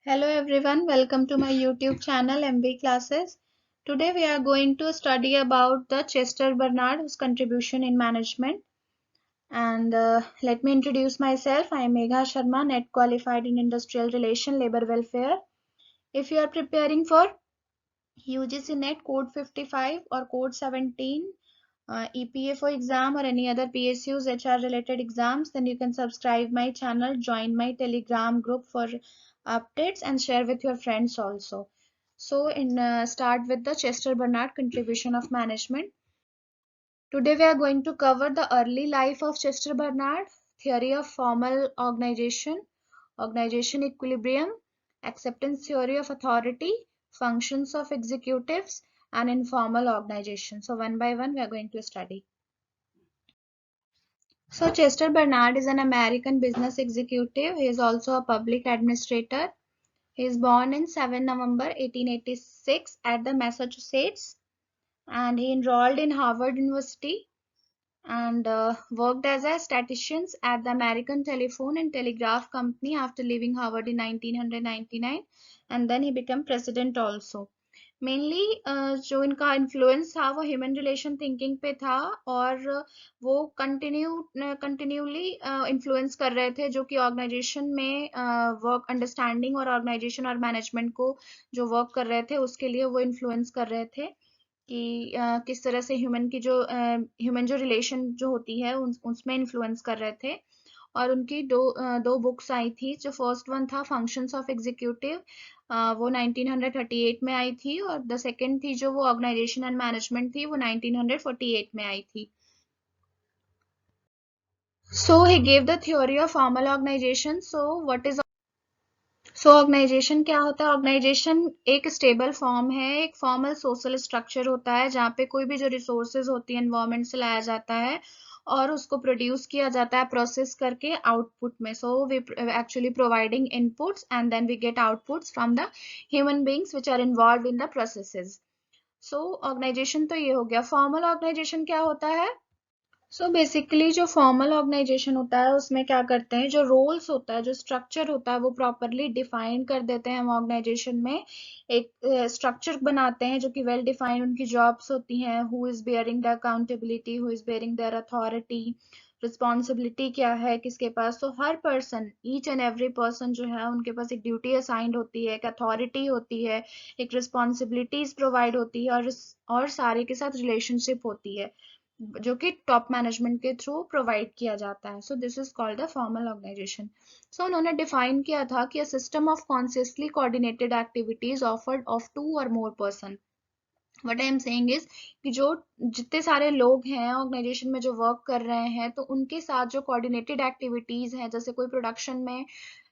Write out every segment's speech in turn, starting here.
Hello everyone, welcome to my YouTube channel MB Classes. Today we are going to study about the Chester Bernard's contribution in management. And let me introduce myself. I am Megha Sharma, NET qualified in Industrial Relation Labor Welfare. If you are preparing for UGC NET Code 55 or Code 17, EPFO exam or any other PSUs HR related exams, then you can subscribe my channel, join my Telegram group for updates and share with your friends also. So start with the Chester Bernard contribution of management. Today we are going to cover the early life of Chester Bernard, theory of formal organization, organization equilibrium, acceptance theory of authority, functions of executives, and informal organization. So one by one we are going to study. So Chester Bernard is an American business executive. He is also a public administrator. He is born in 7 November 1886 at the Massachusetts, and he enrolled in Harvard University and worked as a statistician at the American Telephone and Telegraph Company after leaving Harvard in 1999, and then he became president also. Mainly जो इनका influence था वो human relation thinking पे था और वो continually influence कर रहे थे जो कि ऑर्गेनाइजेशन में वर्क अंडरस्टैंडिंग और ऑर्गेनाइजेशन और मैनेजमेंट को जो वर्क कर रहे थे उसके लिए वो इन्फ्लुएंस कर रहे थे कि किस तरह से ह्यूमन जो रिलेशन जो होती है उसमें इन्फ्लुएंस कर रहे थे और उनकी दो बुक्स आई थी जो फर्स्ट वन था फंक्शंस ऑफ एग्जीक्यूटिव वो 1938 में आई थी और द सेकंड थी जो वो ऑर्गेनाइजेशन एंड मैनेजमेंट थी वो 1948 में आई थी. So he gave the theory of formal organization. So organization क्या होता है? ऑर्गेनाइजेशन एक स्टेबल फॉर्म है, एक फॉर्मल सोशल स्ट्रक्चर होता है जहाँ पे कोई भी जो रिसोर्सेज होती है एनवायरमेंट से लाया जाता है और उसको प्रोड्यूस किया जाता है प्रोसेस करके आउटपुट में. So we actually providing inputs and then we get outputs from the human beings which are involved in the processes. So organization तो ये हो गया. फॉर्मल ऑर्गेनाइजेशन क्या होता है? सो बेसिकली जो फॉर्मल ऑर्गेनाइजेशन होता है उसमें क्या करते हैं, जो रोल्स होता है, जो स्ट्रक्चर होता है वो प्रॉपरली डिफाइन कर देते हैं. हम ऑर्गेनाइजेशन में एक स्ट्रक्चर बनाते हैं जो कि वेल डिफाइंड उनकी जॉब्स होती हैं. Who is bearing the accountability, who is bearing their authority, responsibility क्या है किसके पास. तो हर person, each and every person जो है उनके पास एक ड्यूटी असाइंड होती है, एक अथॉरिटी होती है, एक रिस्पॉन्सिबिलिटीज प्रोवाइड होती है और सारे के साथ रिलेशनशिप होती है जो कि टॉप मैनेजमेंट के थ्रू प्रोवाइड किया जाता है. So this is called the formal organisation. So उन्होंने डिफाइन किया था कि a system of consciously coordinated activities offered of 2 और more person. What I am saying is कि जो जितने सारे लोग हैं ऑर्गेनाइजेशन में जो वर्क कर रहे हैं तो उनके साथ जो कोऑर्डिनेटेड एक्टिविटीज हैं, जैसे कोई प्रोडक्शन में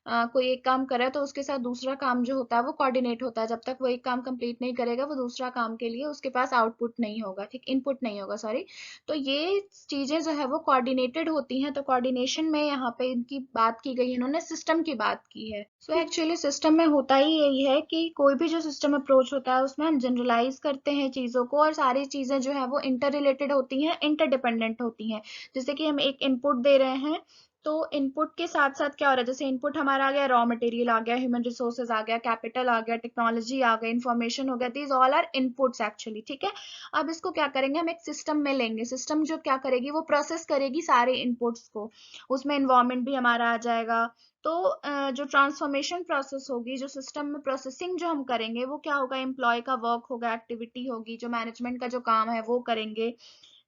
कोई एक काम कर रहा है तो उसके साथ दूसरा काम जो होता है वो कोऑर्डिनेट होता है. जब तक वो एक काम कंप्लीट नहीं करेगा वो दूसरा काम के लिए उसके पास आउटपुट नहीं होगा, ठीक, इनपुट नहीं होगा, सॉरी. तो ये चीजें जो है वो कोऑर्डिनेटेड होती हैं. तो कोऑर्डिनेशन में यहाँ पे इनकी बात की गई है, इन्होंने सिस्टम की बात की है. सो एक्चुअली सिस्टम में होता ही यही है कि कोई भी जो सिस्टम अप्रोच होता है उसमें हम जनरलाइज करते हैं चीजों को और सारी चीजें जो है वो इंटर रिलेटेड होती हैं, इंटरडिपेंडेंट होती हैं. जैसे कि हम एक इनपुट दे रहे हैं तो इनपुट के साथ साथ क्या हो रहा है, जैसे इनपुट हमारा आ गया, रॉ मटेरियल आ गया, ह्यूमन रिसोर्सेज आ गया, कैपिटल आ गया, टेक्नोलॉजी आ गया, इन्फॉर्मेशन हो गया. These all are inputs actually, ठीक है. अब इसको क्या करेंगे, हम एक सिस्टम में लेंगे. सिस्टम जो क्या करेगी वो प्रोसेस करेगी सारे इनपुट्स को, उसमें इन्वायरमेंट भी हमारा आ जाएगा. तो जो ट्रांसफॉर्मेशन प्रोसेस होगी, जो सिस्टम में प्रोसेसिंग जो हम करेंगे वो क्या होगा, एम्प्लॉय का वर्क होगा, एक्टिविटी होगी, जो मैनेजमेंट का जो काम है वो करेंगे,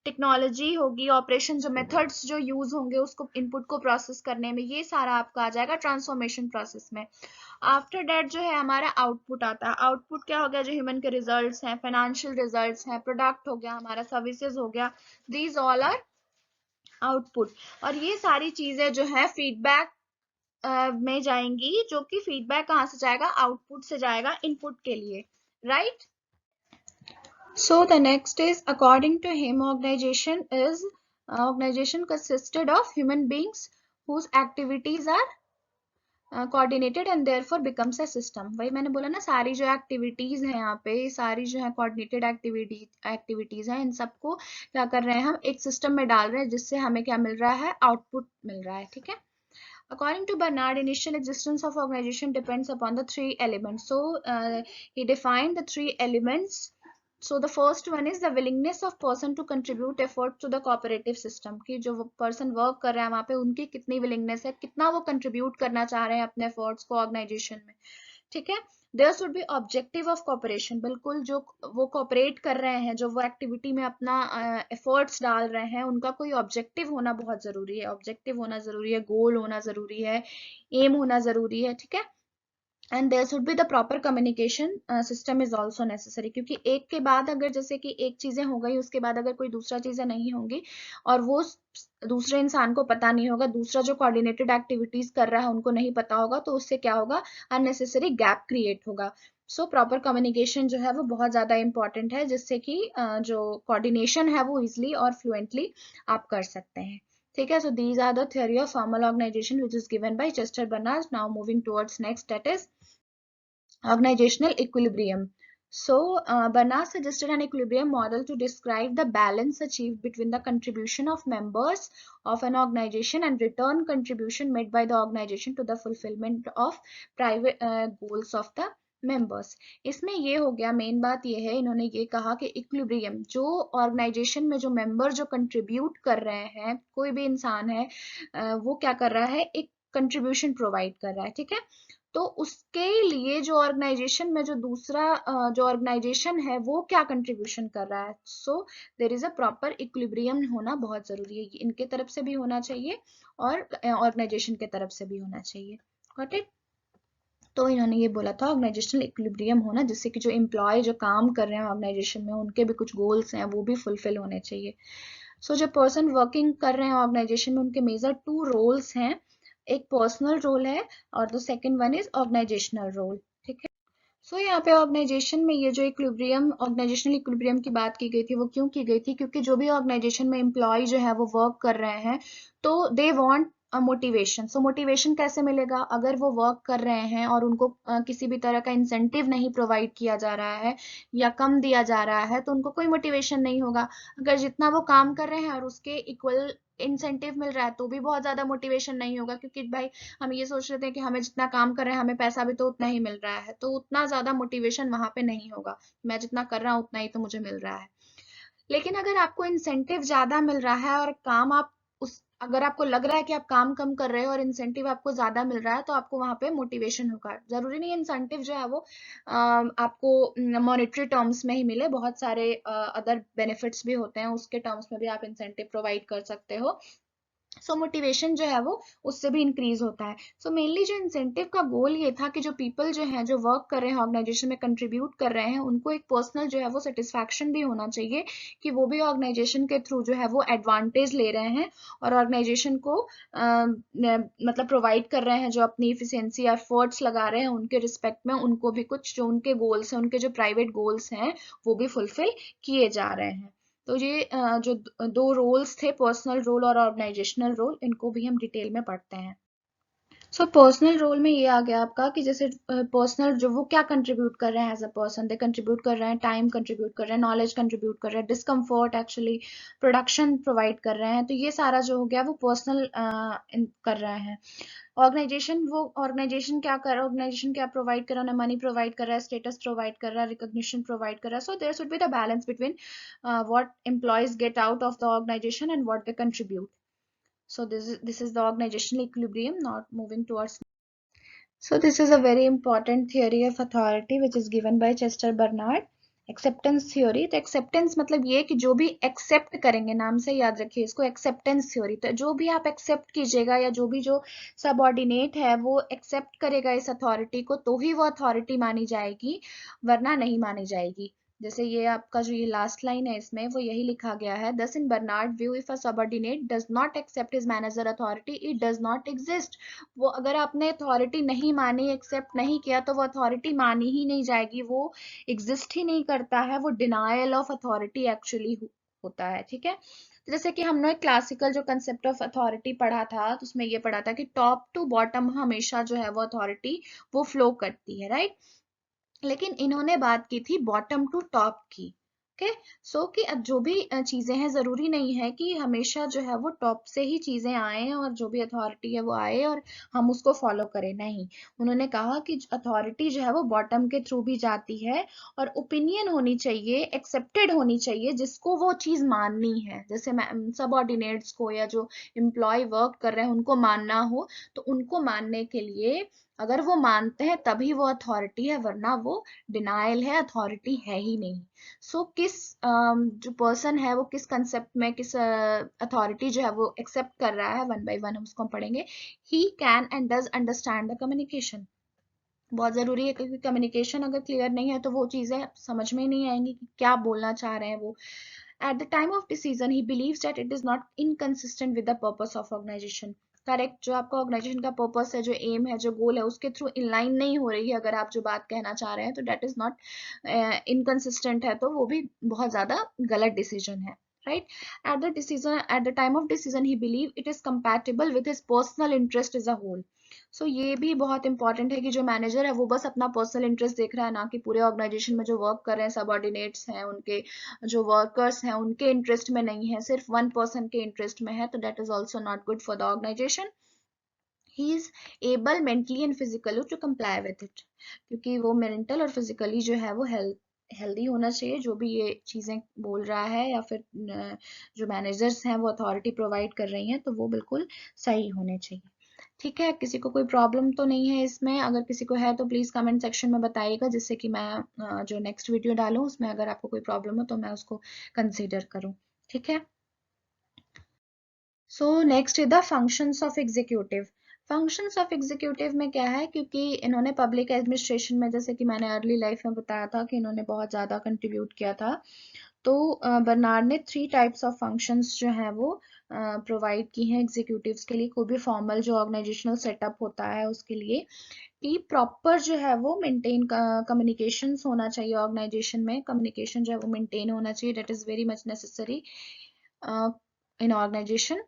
टेक्नोलॉजी होगी, ऑपरेशन जो मेथड्स जो यूज होंगे उसको इनपुट को प्रोसेस करने में, ये सारा आपका आ जाएगा ट्रांसफॉर्मेशन प्रोसेस में. आफ्टर डेट जो है हमारा आउटपुट आता है. आउटपुट क्या हो गया, जो ह्यूमन के रिजल्ट्स हैं, फाइनेंशियल रिजल्ट्स हैं, प्रोडक्ट हो गया हमारा, सर्विसेज हो गया, दीज ऑल आर आउटपुट. और ये सारी चीजें जो है फीडबैक में जाएंगी, जो कि फीडबैक कहाँ से जाएगा, आउटपुट से जाएगा इनपुट के लिए, right. So the next is, according to him, organization consisted of human beings whose activities are coordinated and therefore becomes a system. वही मैंने बोला ना, सारी जो एक्टिविटीज हैं यहाँ पे, सारी जो है कोऑर्डिनेटेड एक्टिविटीज हैं, इन सबको क्या कर रहे हैं, हम एक सिस्टम में डाल रहे हैं जिससे हमें क्या मिल रहा है, आउटपुट मिल रहा है, ठीक है. According to Bernard, initial existence of organization depends upon the three elements. So he defined the three elements. So the first one is the willingness of person to contribute effort to the cooperative system. कि जो person work कर रहा है वहाँ पे उनकी कितनी willingness है, कितना वो contribute करना चाह रहे हैं अपने efforts को organization में, ठीक है. There should be objective of cooperation, बिल्कुल जो वो कॉपरेट कर रहे हैं, जो वो एक्टिविटी में अपना एफर्ट्स डाल रहे हैं, उनका कोई ऑब्जेक्टिव होना बहुत जरूरी है. ऑब्जेक्टिव होना जरूरी है, गोल होना जरूरी है, एम होना जरूरी है, ठीक है. And there should be the proper communication system is also necessary, क्योंकि एक के बाद अगर जैसे कि एक चीजें हो गई उसके बाद अगर कोई दूसरा चीजें नहीं होंगी और वो दूसरे इंसान को पता नहीं होगा, दूसरा जो कोऑर्डिनेटेड एक्टिविटीज कर रहा है उनको नहीं पता होगा, तो उससे क्या होगा, अननेसेसरी गैप क्रिएट होगा. सो प्रॉपर कम्युनिकेशन जो है वो बहुत ज्यादा इंपॉर्टेंट है, जिससे कि जो कोऑर्डिनेशन है वो इजिली और फ्लुएंटली आप कर सकते हैं, ठीक है. So these are the theory of formal organization which is given by Chester Barnard. Now moving towards next, that is organizational equilibrium. So Bernard suggested an equilibrium model to describe the balance achieved between the contribution of members of an organization and return contribution made by the organization to the fulfillment of private goals of the members. इसमें ये हो गया, main बात ये है, इन्होंने ये कहा कि इक्विलिब्रियम, जो ऑर्गेनाइजेशन में जो मेंबर जो कंट्रीब्यूट कर रहे हैं, कोई भी इंसान है वो क्या कर रहा है, एक कंट्रीब्यूशन प्रोवाइड कर रहा है, ठीक है. तो उसके लिए जो ऑर्गेनाइजेशन में जो दूसरा जो ऑर्गेनाइजेशन है वो क्या कंट्रीब्यूशन कर रहा है. So there is a proper equilibrium होना बहुत जरूरी है, इनके तरफ से भी होना चाहिए और ऑर्गेनाइजेशन के तरफ से भी होना चाहिए. Got it. तो इन्होंने ये बोला था ऑर्गेनाइजेशनल इक्विलिब्रियम होना, जिससे कि जो एम्प्लॉय जो काम कर रहे हैं ऑर्गेनाइजेशन में उनके भी कुछ गोल्स हैं वो भी फुलफिल होने चाहिए. सो जो पर्सन वर्किंग कर रहे हैं ऑर्गेनाइजेशन में उनके मेजर 2 रोल्स हैं. एक पर्सनल रोल है और the second one is organizational role, ठीक है. सो यहाँ पे ऑर्गेनाइजेशन में ये जो इक्विलिब्रियम, ऑर्गेनाइजेशनल इक्विलिब्रियम की बात की गई थी, वो क्यों की गई थी, क्योंकि जो भी ऑर्गेनाइजेशन में एम्प्लॉय जो है वो वर्क कर रहे हैं तो they want motivation. So motivation कैसे मिलेगा, अगर वो वर्क कर रहे हैं और उनको किसी भी तरह का इंसेंटिव नहीं प्रोवाइड किया जा रहा है या कम दिया जा रहा है तो उनको कोई मोटिवेशन नहीं होगा. अगर जितना वो काम कर रहे हैं और उसके इक्वल इंसेंटिव मिल रहा है तो भी बहुत ज्यादा मोटिवेशन नहीं होगा, क्योंकि भाई हम ये सोच रहे थे कि हमें जितना काम कर रहे हैं हमें पैसा भी तो उतना ही मिल रहा है, तो उतना ज्यादा मोटिवेशन वहां पे नहीं होगा. मैं जितना कर रहा हूँ उतना ही तो मुझे मिल रहा है. लेकिन अगर आपको इंसेंटिव ज्यादा मिल रहा है और काम आप उस, अगर आपको लग रहा है कि आप काम कम कर रहे हो और इंसेंटिव आपको ज्यादा मिल रहा है तो आपको वहां पे मोटिवेशन होगा. जरूरी नहीं इंसेंटिव जो है वो आपको मॉनेटरी टर्म्स में ही मिले, बहुत सारे अदर बेनिफिट्स भी होते हैं, उसके टर्म्स में भी आप इंसेंटिव प्रोवाइड कर सकते हो. सो मोटिवेशन जो है वो उससे भी इंक्रीज होता है. सो मेनली जो इंसेंटिव का गोल ये था कि जो पीपल जो है जो वर्क कर रहे हैं ऑर्गेनाइजेशन में कंट्रीब्यूट कर रहे हैं उनको एक पर्सनल जो है वो सेटिस्फैक्शन भी होना चाहिए कि वो भी ऑर्गेनाइजेशन के थ्रू जो है वो एडवांटेज ले रहे हैं और ऑर्गेनाइजेशन को मतलब प्रोवाइड कर रहे हैं, जो अपनी इफिशियंसी एफर्ट्स लगा रहे हैं उनके रिस्पेक्ट में उनको भी कुछ जो उनके गोल्स हैं, उनके जो प्राइवेट गोल्स हैं वो भी फुलफिल किए जा रहे हैं. तो ये जो 2 रोल्स थे, पर्सनल रोल और ऑर्गेनाइजेशनल रोल, इनको भी हम डिटेल में पढ़ते हैं. सो पर्सनल रोल में ये आ गया आपका कि जैसे पर्सनल जो वो क्या कंट्रीब्यूट कर रहे हैं as a person, they contribute कर रहे हैं टाइम, कंट्रीब्यूट कर रहे हैं नॉलेज, कंट्रीब्यूट कर रहे हैं डिस्कम्फर्ट, एक्चुअली प्रोडक्शन प्रोवाइड कर रहे हैं. तो ये सारा जो हो गया वो पर्सनल कर रहे हैं. ऑर्गेनाइजेशन क्या प्रोवाइड कर रहा है, उन्हें मनी प्रोवाइड कर रहा है, स्टेटस प्रोवाइड कर रहा है, रिकॉग्निशन प्रोवाइड कर रहा है. So there should be the balance between what employees get out of the organization and what they contribute. So this is the organizational equilibrium. Not moving towards. So this is a very important theory of authority which is given by Chester Bernard. Acceptance theory. तो acceptance मतलब ये कि जो भी accept करेंगे, नाम से याद रखिए इसको, एक्सेप्टेंस थ्योरी. तो जो भी आप एक्सेप्ट कीजिएगा या जो भी जो सबऑर्डिनेट है वो एक्सेप्ट करेगा इस अथॉरिटी को तो ही वो अथॉरिटी मानी जाएगी, वरना नहीं मानी जाएगी. जैसे ये आपका जो ये लास्ट लाइन है इसमें वो यही लिखा गया है, thus in Barnard view if a subordinate does not accept his manager authority it does not exist. वो अगर आपने अथॉरिटी नहीं मानी, एक्सेप्ट नहीं किया तो वो अथॉरिटी मानी ही नहीं जाएगी, वो एग्जिस्ट ही नहीं करता है, वो डिनायल ऑफ अथॉरिटी एक्चुअली होता है. ठीक है. जैसे कि हमने क्लासिकल जो कंसेप्ट ऑफ अथॉरिटी पढ़ा था तो उसमें ये पढ़ा था कि टॉप टू बॉटम हमेशा जो है वो अथॉरिटी वो फ्लो करती है, राइट. लेकिन इन्होंने बात की थी बॉटम टू टॉप की. ओके। सो कि अब जो भी चीजें हैं, जरूरी नहीं है कि हमेशा जो है वो टॉप से ही चीजें आए और जो भी अथॉरिटी है वो आए और हम उसको फॉलो करें, नहीं। उन्होंने कहा कि अथॉरिटी जो है वो बॉटम के थ्रू भी जाती है और ओपिनियन होनी चाहिए, एक्सेप्टेड होनी चाहिए, जिसको वो चीज माननी है। जैसे सबऑर्डिनेट्स को या जो एम्प्लॉय वर्क कर रहे हैं उनको मानना हो, तो उनको मानने के लिए अगर वो मानते हैं तभी वो अथॉरिटी है, वरना वो डिनायल है, अथॉरिटी है ही नहीं। सो किस जो पर्सन है वो किस कंसेप्ट में, किस अथॉरिटी जो है वो एक्सेप्ट कर रहा है, वन बाय वन हम उसको पढ़ेंगे। He can and does understand the communication. बहुत जरूरी है, क्योंकि कम्युनिकेशन अगर क्लियर नहीं है तो वो चीजें समझ में ही नहीं आएंगी कि क्या बोलना चाह रहे हैं वो। At the time of decision he believes that it is not inconsistent with the purpose of organization. Correct, जो आपका ऑर्गेनाइजेशन का पर्पस है, जो एम है, जो गोल है, उसके थ्रू इनलाइन नहीं हो रही है अगर आप जो बात कहना चाह रहे हैं, तो डेट इज नॉट इनकंसिस्टेंट है, तो वो भी बहुत ज्यादा गलत डिसीजन है। Right. At the time of decision he believe it is compatible with his personal interest as a whole. सो ये भी बहुत इंपॉर्टेंट है कि जो मैनेजर है वो बस अपना पर्सनल इंटरेस्ट देख रहा है, ना कि पूरे ऑर्गेनाइजेशन में जो वर्क कर रहे हैं सबऑर्डिनेट्स हैं उनके, जो वर्कर्स हैं उनके इंटरेस्ट में नहीं है, सिर्फ वन पर्सन के इंटरेस्ट में है, तो that is also not good for the organization. He is able mentally and physically to comply with it, क्योंकि वो मेंटल और फिजिकली जो है वो हेल्दी होना चाहिए, जो भी ये चीजें बोल रहा है या फिर जो मैनेजर्स हैं वो अथॉरिटी प्रोवाइड कर रही हैं, तो वो बिल्कुल सही होने चाहिए। ठीक है, किसी को कोई प्रॉब्लम तो नहीं है इसमें? अगर किसी को है तो प्लीज कमेंट सेक्शन में बताइएगा, जिससे कि मैं जो नेक्स्ट वीडियो डालूं उसमें अगर आपको कोई प्रॉब्लम हो तो मैं उसको कंसीडर करूं। ठीक है। So next is the functions of executive. Functions of executive में क्या है, क्योंकि इन्होंने पब्लिक एडमिनिस्ट्रेशन में, जैसे कि मैंने अर्ली लाइफ में बताया था कि इन्होंने बहुत ज़्यादा कंट्रीब्यूट किया था, तो बर्नार्ड ने 3 टाइप्स ऑफ फंक्शंस जो हैं वो प्रोवाइड की हैं एग्जीक्यूटिव्स के लिए, कोई भी फॉर्मल जो ऑर्गेनाइजेशनल सेटअप होता है उसके लिए, कि प्रॉपर जो है वो मेंटेन कम्युनिकेशंस होना चाहिए ऑर्गेनाइजेशन में, कम्युनिकेशन जो है वो मेंटेन होना चाहिए, that is very much necessary in organization.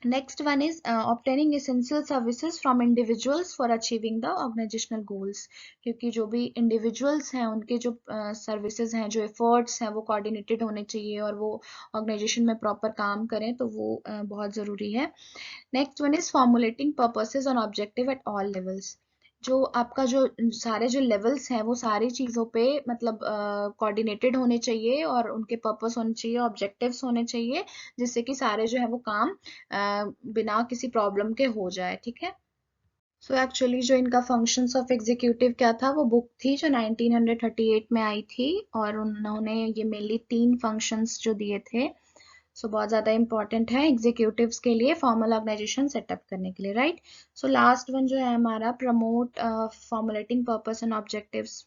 Next one is obtaining essential services from individuals for achieving the organizational goals, क्योंकि जो भी individuals हैं उनके जो services हैं, जो efforts हैं, वो coordinated होने चाहिए और वो organization में proper काम करें, तो वो बहुत ज़रूरी है। Next one is formulating purposes and objective at all levels। जो आपका जो सारे जो लेवल्स हैं वो सारी चीज़ों पे मतलब कोऑर्डिनेटेड होने चाहिए और उनके पर्पस होने चाहिए, ऑब्जेक्टिव्स होने चाहिए, जिससे कि सारे जो है वो काम बिना किसी प्रॉब्लम के हो जाए। ठीक है। सो एक्चुअली जो इनका फंक्शंस ऑफ एग्जीक्यूटिव क्या था, वो बुक थी जो 1938 में आई थी, और उन्होंने ये मेनली 3 फंक्शंस जो दिए थे। सो बहुत ज़्यादा इंपॉर्टेंट है एग्जीक्यूटिव्स के लिए फॉर्मल ऑर्गेनाइजेशन सेटअप करने के लिए। राइट। सो लास्ट वन जो है हमारा, promote formulating purpose and objectives.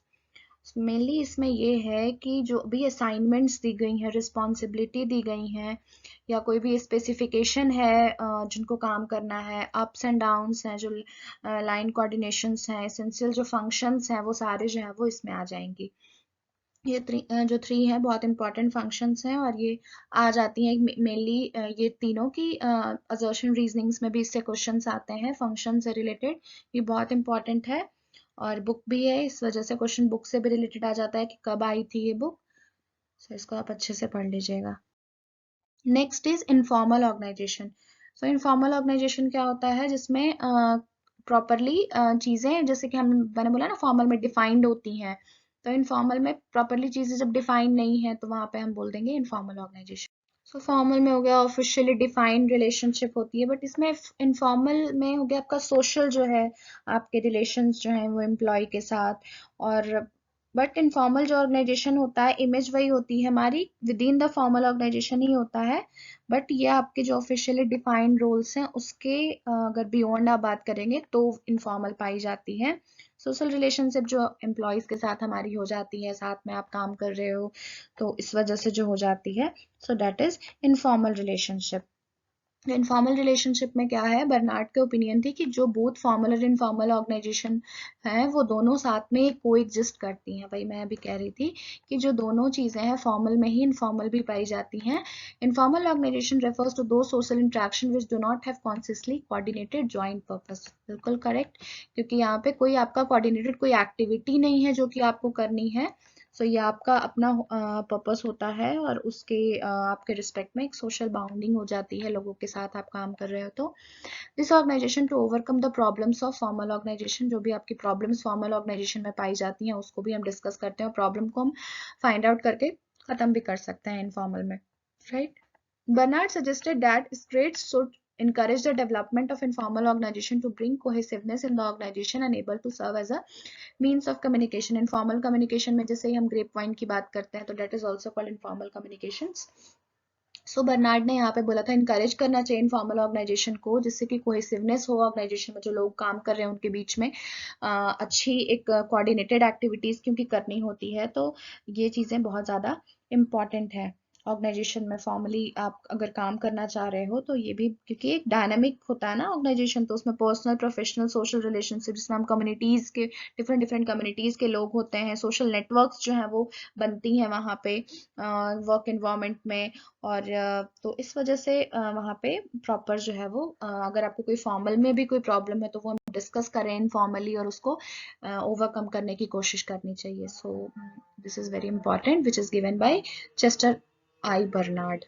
Mainly इसमें ये है कि जो भी असाइनमेंट्स दी गई हैं, रिस्पॉन्सिबिलिटी दी गई हैं, या कोई भी स्पेसिफिकेशन है जिनको काम करना है, अप्स एंड डाउन्स हैं, जो लाइन कोऑर्डिनेशंस हैं, एसेंशियल जो फंक्शंस हैं, वो सारे जो है वो इसमें आ जाएंगी। ये जो 3 है बहुत इंपॉर्टेंट फंक्शंस हैं, और ये आ जाती हैं मेनली ये तीनों की असर्शन रीजनिंग्स में भी इससे क्वेश्चंस आते हैं फंक्शन से रिलेटेड। ये बहुत इंपॉर्टेंट है और बुक भी है, इस वजह से क्वेश्चन बुक से भी रिलेटेड आ जाता है कि कब आई थी ये बुक। सो इसको आप अच्छे से पढ़ लीजिएगा। Next is informal organization. So informal organization क्या होता है, जिसमें प्रॉपरली चीजें, जैसे कि हम मैंने बोला ना फॉर्मल में डिफाइंड होती हैं, तो इनफॉर्मल में प्रॉपरली चीजें जब डिफाइंड नहीं है तो वहां पे हम बोल देंगे इनफॉर्मल ऑर्गेनाइजेशन। सो फॉर्मल में हो गया ऑफिशियली डिफाइंड रिलेशनशिप होती है, बट इसमें इनफॉर्मल में हो गया आपका सोशल जो है, आपके रिलेशंस जो हैं वो एम्प्लॉय के साथ। और बट इनफॉर्मल जो ऑर्गेनाइजेशन होता है, इमेज वही होती है हमारी, within the formal organisation ही होता है, बट ये आपके जो ऑफिशियली डिफाइंड रोल्स हैं उसके अगर बियॉन्ड आप बात करेंगे तो इनफॉर्मल पाई जाती है। सोशल रिलेशनशिप जो एम्प्लॉयज के साथ हमारी हो जाती है, साथ में आप काम कर रहे हो तो इस वजह से जो हो जाती है, so that is informal relationship. Informal relationship में क्या है, बर्नार्ड के ओपिनियन थी कि जो बोथ फॉर्मल और इनफॉर्मल ऑर्गेनाइजेशन है वो दोनों साथ में को एग्जिस्ट करती हैं। वही मैं अभी कह रही थी कि जो दोनों चीजें हैं फॉर्मल में ही इनफॉर्मल भी पाई जाती हैं। इनफॉर्मल ऑर्गेनाइजेशन रेफर्स टू दो social interaction which do not have consciously coordinated joint purpose. बिल्कुल करेक्ट, क्योंकि यहाँ पे कोई आपका कोऑर्डिनेटेड कोई एक्टिविटी नहीं है जो कि आपको करनी है। सो ये आपका अपना पर्पस होता है और उसके आपके रिस्पेक्ट में एक सोशल बाउंडिंग हो जाती है लोगों के साथ आप काम कर रहे हो तो। This organization to overcome the problems of formal organization, जो भी आपकी प्रॉब्लम्स फॉर्मल ऑर्गेनाइजेशन में पाई जाती हैं उसको भी हम डिस्कस करते हैं और प्रॉब्लम को हम फाइंड आउट करके खत्म भी कर सकते हैं इनफॉर्मल में, right. Bernard suggested that states should encourage the development of informal organization to bring cohesiveness in the organization and able to serve as a means of communication. Informal communication में जैसे ही हम grapevine की बात करते हैं तो that is also called informal communications. So Bernard ने यहाँ पे बोला था इनकरेज करना चाहिए इनफॉर्मल ऑर्गेनाइजेशन को, जिससे कि कोहेसिवनेस हो ऑर्गेनाइजेशन में, जो लोग काम कर रहे हैं उनके बीच में अच्छी एक कोऑर्डिनेटेड एक्टिविटीज क्योंकि करनी होती है, तो ये चीज़ें बहुत ज़्यादा इम्पॉर्टेंट है ऑर्गेनाइजेशन में। फॉर्मली आप अगर काम करना चाह रहे हो तो ये भी, क्योंकि एक डायनामिक होता है ना ऑर्गेनाइजेशन, तो उसमें पर्सनल प्रोफेशनल सोशल रिलेशनशिप, जिसमें हम कम्युनिटीज़ के डिफरेंट डिफरेंट कम्युनिटीज़ के लोग होते हैं, सोशल नेटवर्क्स जो हैं वो बनती हैं वहाँ पे वर्क इन्वायरमेंट में। और तो इस वजह से वहाँ पे प्रॉपर जो है वो अगर आपको कोई फॉर्मल में भी कोई प्रॉब्लम है तो वो हम डिस्कस करें इनफॉर्मली और उसको ओवरकम करने की कोशिश करनी चाहिए। सो this is very important which is given by Chester I Bernard.